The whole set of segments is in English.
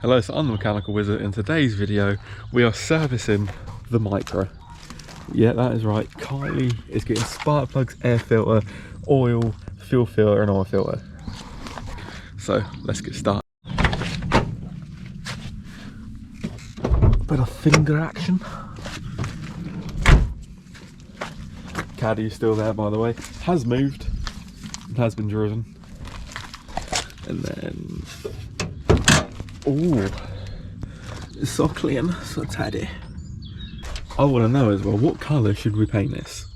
Hello, so I'm the Mechanical Wizard. In today's video, we are servicing the Micra. Yeah, that is right. Kylie is getting spark plugs, air filter, oil, fuel filter and oil filter. So let's get started. Bit of finger action. Caddy is still there, by the way. Has moved. It has been driven. And then, oh, it's so clean, so tidy. I want to know as well, what colour should we paint this?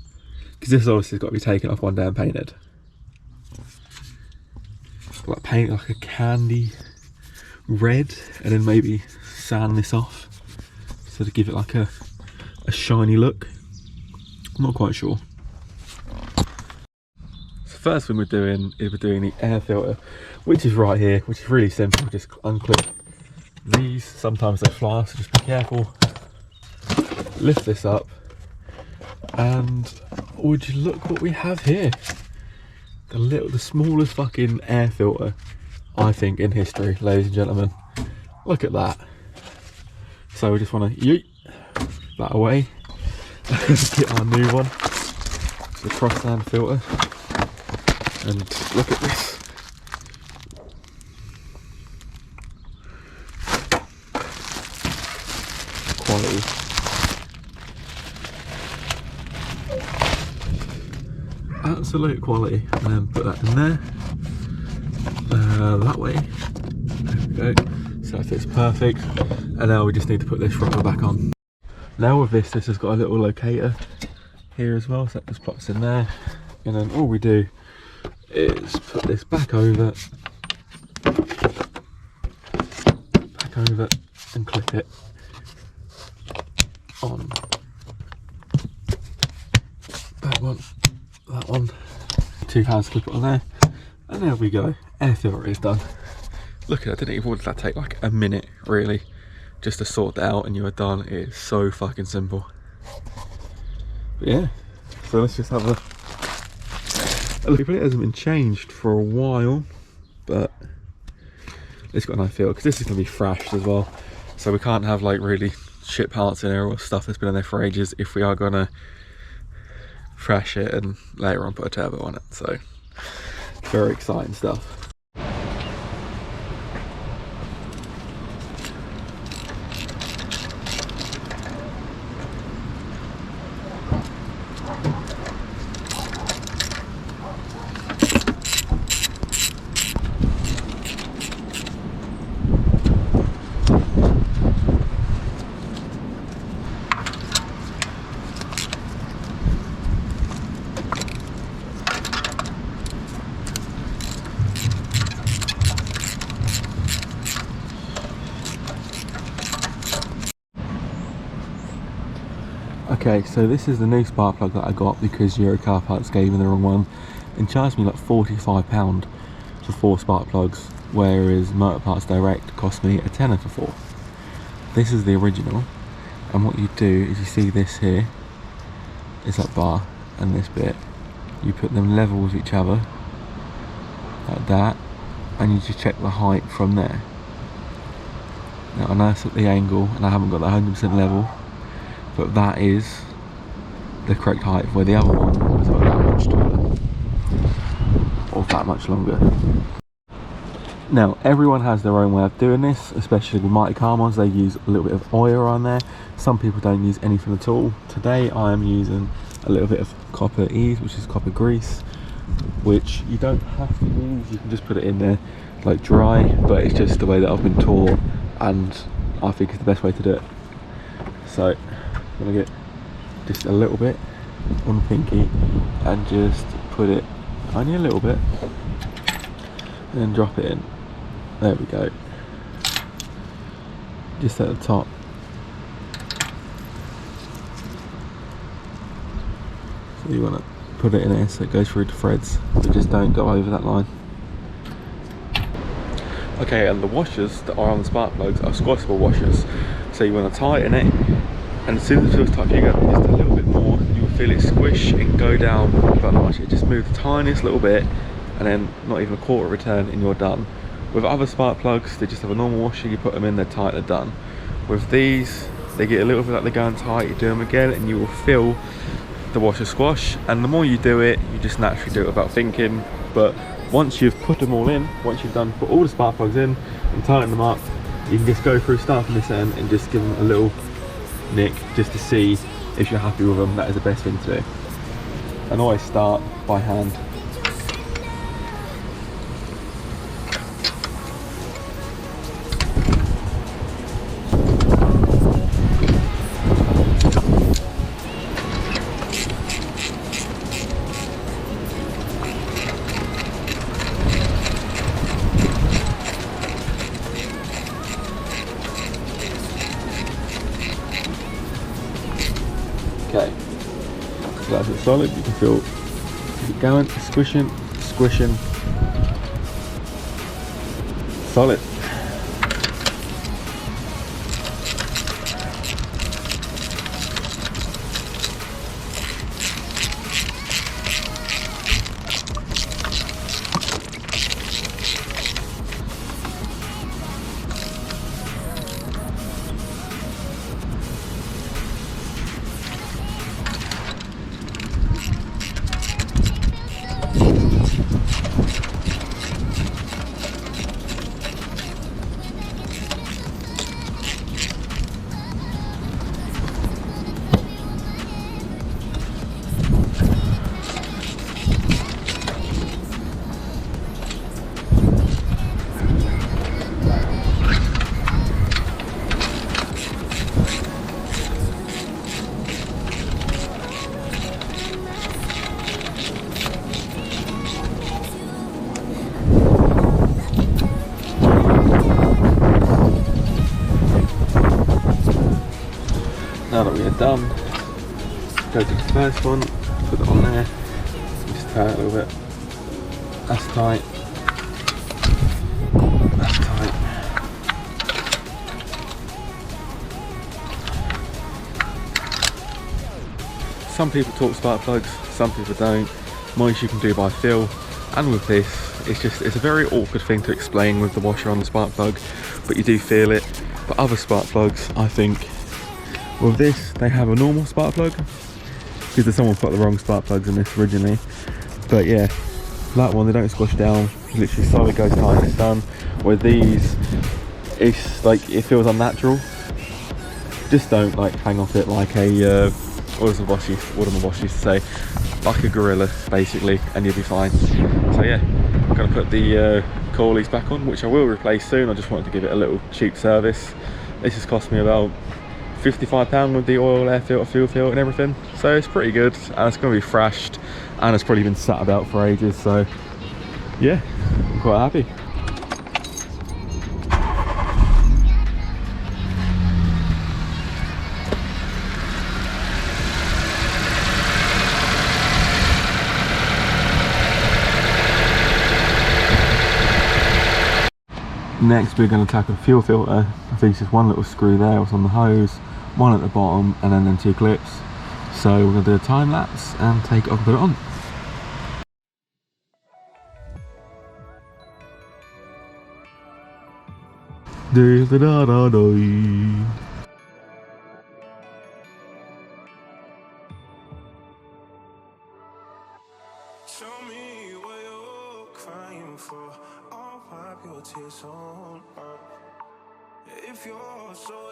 Because this obviously has got to be taken off one day and painted. Like paint like a candy red, and then maybe sand this off, so to give it like a shiny look. I'm not quite sure. So first thing we're doing is we're doing the air filter, which is right here, which is really simple. Just unclip these. Sometimes they fly, so just be careful. Lift this up, and would you look what we have here? The smallest fucking air filter, I think, in history, ladies and gentlemen. Look at that. So we just want to yeet that away. Get our new one, the crossland filter, and look at this. Quality. Absolute quality. And then put that in there. That way. There we go. So that fits perfect. And now we just need to put this rubber back on. Now with this has got a little locator here as well, so that just plops in there. And then all we do is put this back over and clip it on. That one. Two hands, clip it on there, and there we go. Air filter is done. Look at that, didn't even, what did that take? Like a minute, really, just to sort that out, and you are done. It is so fucking simple. But yeah, so let's just have a look. It hasn't been changed for a while, but it's got a nice feel, because this is going to be thrashed as well, so we can't have like really shit parts in there or stuff that's been in there for ages if we are going to thrash it and later on put a turbo on it. So very exciting stuff. Okay, so this is the new spark plug that I got because Euro Car Parts gave me the wrong one and charged me like £45 for 4 spark plugs, whereas Motor Parts Direct cost me a tenner for 4. This is the original, and what you do is you see this here, is that bar and this bit, you put them level with each other like that, and you just check the height from there. Now I know it's at the angle and I haven't got that 100% level, but that is the correct height, where the other one was about that much taller or that much longer. Now everyone has their own way of doing this, especially with mighty car mods. They use a little bit of oil on there. Some people don't use anything at all. Today I am using a little bit of copper ease, which is copper grease, which you don't have to use. You can just put it in there like dry, but it's just the way that I've been taught, and I think it's the best way to do it. So I'm gonna get just a little bit on the pinky and just put it only a little bit and then drop it in. There we go. Just at the top. So you want to put it in there so it goes through the threads, but just don't go over that line. Okay, and the washers that are on the spark plugs are squashable washers. So you want to tighten it, and as soon as it feels tight, you go just a little bit more, you will feel it squish and go down about that much. It just moves the tiniest little bit, and then not even a quarter return and you're done. With other spark plugs, they just have a normal washer, you put them in, they're tight, they're done. With these, they get a little bit like they're going tight, you do them again, and you will feel the washer squash. And the more you do it, you just naturally do it without thinking. But once you've put them all in, once you've put all the spark plugs in and tighten them up, you can just go through, start from this end and just give them a little nick just to see if you're happy with them. That is the best thing to do. And always start by hand. Okay, so that's it solid. You can feel it going, squishing, squishing, solid. Now that we are done, go to the first one, put it on there, just tie it a little bit. That's tight. That's tight. Some people talk spark plugs, some people don't. Most you can do by feel. And with this, it's a very awkward thing to explain with the washer on the spark plug, but you do feel it. But other spark plugs, I think, with this, they have a normal spark plug, because someone put the wrong spark plugs in this originally. But yeah, that one, they don't squash down, literally solid, goes tight and it's done. With these, it's like, it feels unnatural. Just don't like hang off it like a, what does my boss used to say, like a gorilla basically, and you'll be fine. So yeah, I'm going to put the coilies back on, which I will replace soon. I just wanted to give it a little cheap service. This has cost me about £55 with the oil, air filter, fuel filter and everything, so it's pretty good, and it's going to be thrashed, and it's probably been sat about for ages, so yeah, I'm quite happy. Next we're going to tackle the fuel filter. I think it's just one little screw there, what's on the hose, one at the bottom, and then them two clips. So we're going to do a time lapse and take it off and put it on. Show me what you're crying for. I'll wipe your tears on up. If you're so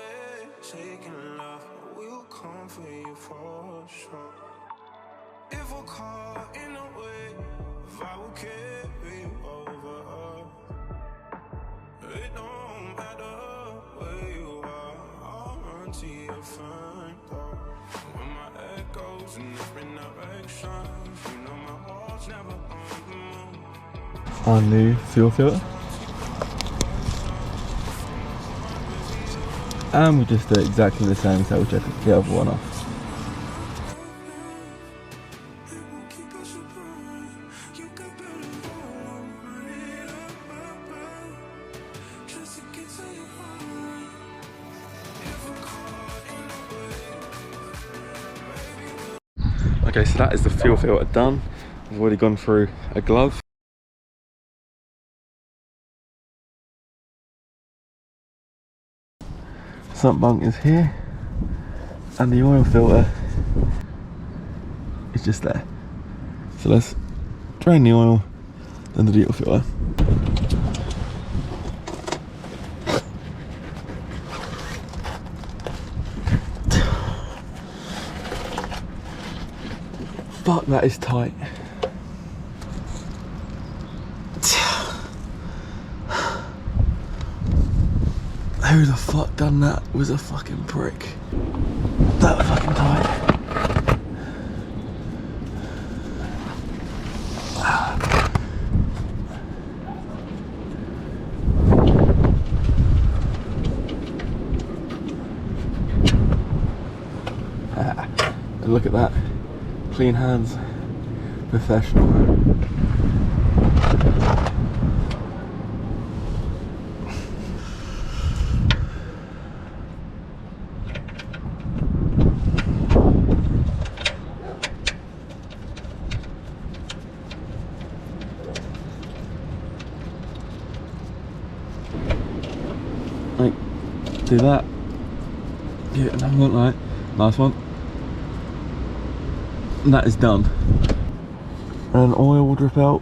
taking love, we'll comfort you for sure. If we're caught in a wave, I will carry you over. It don't matter where you are, I'll run to your front door. When my head goes in different directions, you know my heart's never on the move. Our new fuel filter. And we just do exactly the same, so we'll check the other one off. Okay, so that is the fuel filter done. I've already gone through a glove. sump bunk is here, and the oil filter is just there. So let's drain the oil, then the oil filter. Fuck, that is tight. Who the fuck done that was a fucking prick. That was fucking tight. And look at that. Clean hands. Professional. Right, do that. Give it another one, right? Last one. And that is done. And oil will drip out.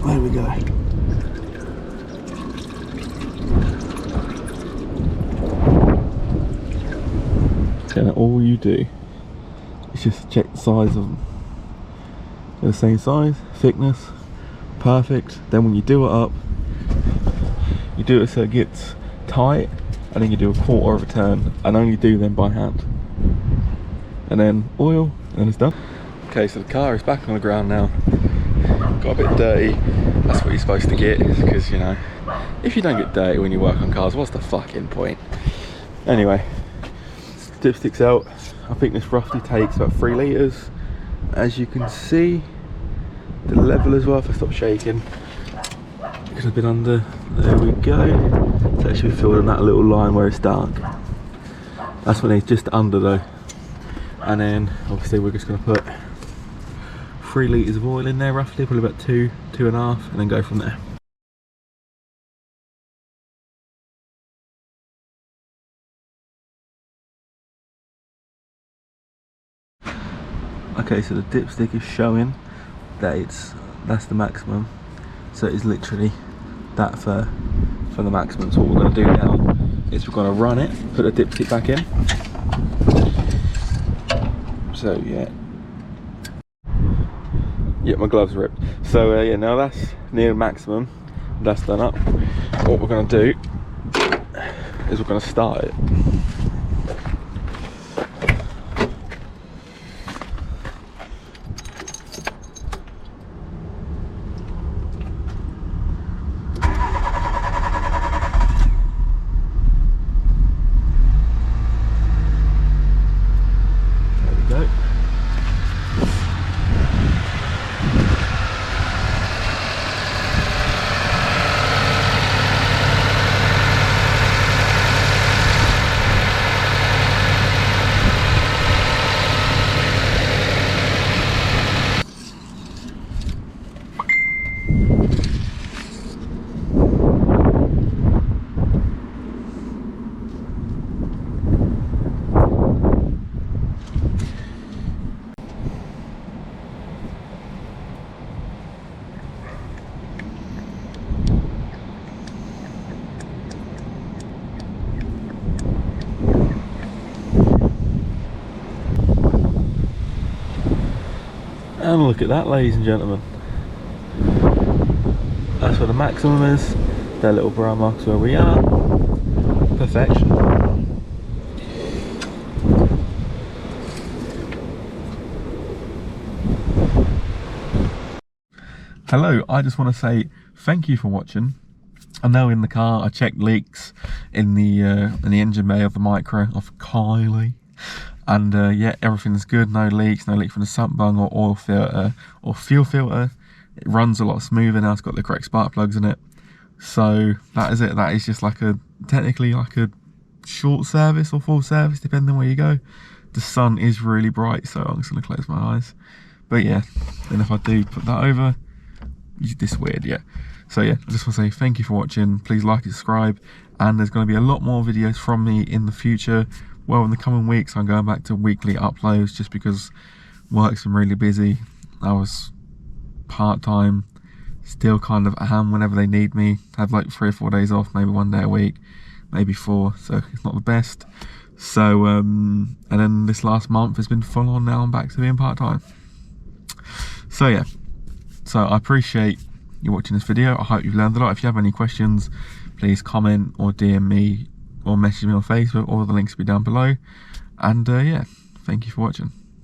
There we go. And all you do is just check the size of them. They're the same size, thickness, perfect. Then when you do it up, you do it so it gets tight, and then you do a quarter of a turn, and only do them by hand. And then oil, and it's done. Okay, so the car is back on the ground now. Got a bit dirty. That's what you're supposed to get, because you know, if you don't get dirty when you work on cars, what's the fucking point? Anyway, dipstick's out. I think this roughly takes about 3 litres. As you can see, the level as well, if I stop shaking, because I've been under, there we go. It's actually filled in that little line where it's dark. That's when it's just under though. And then obviously we're just going to put 3 litres of oil in there roughly, probably about 2.5, and then go from there. Okay, so the dipstick is showing that that's the maximum. So it's literally that for the maximum. So what we're going to do now is we're going to run it, put the dipstick back in. So yeah, my gloves ripped. So yeah, now that's near maximum. That's done up. What we're going to do is we're going to start it. And look at that, ladies and gentlemen. That's where the maximum is. Their little bra marks where we are. Perfection. Hello, I just want to say thank you for watching. I'm now in the car. I checked leaks in the engine bay of the Micra of Kylie. And yeah, everything's good, no leak from the sump bung or oil filter or fuel filter. It runs a lot smoother now, it's got the correct spark plugs in it. So that is it, that is just like technically like a short service or full service, depending on where you go. The sun is really bright, so I'm just gonna close my eyes. But yeah, then if I do put that over, this is weird, yeah. So yeah, I just want to say thank you for watching. Please like and subscribe, and there's going to be a lot more videos from me in the future. Well, in the coming weeks I'm going back to weekly uploads just because work's been really busy. I was part-time, still kind of am whenever they need me. Have like 3 or 4 days off, maybe 1 day a week, maybe 4, so it's not the best. So and then this last month has been full on. Now I'm back to being part-time. So yeah, so I appreciate you watching this video. I hope you've learned a lot. If you have any questions, please comment or DM me or message me on Facebook. All the links will be down below. And yeah, thank you for watching.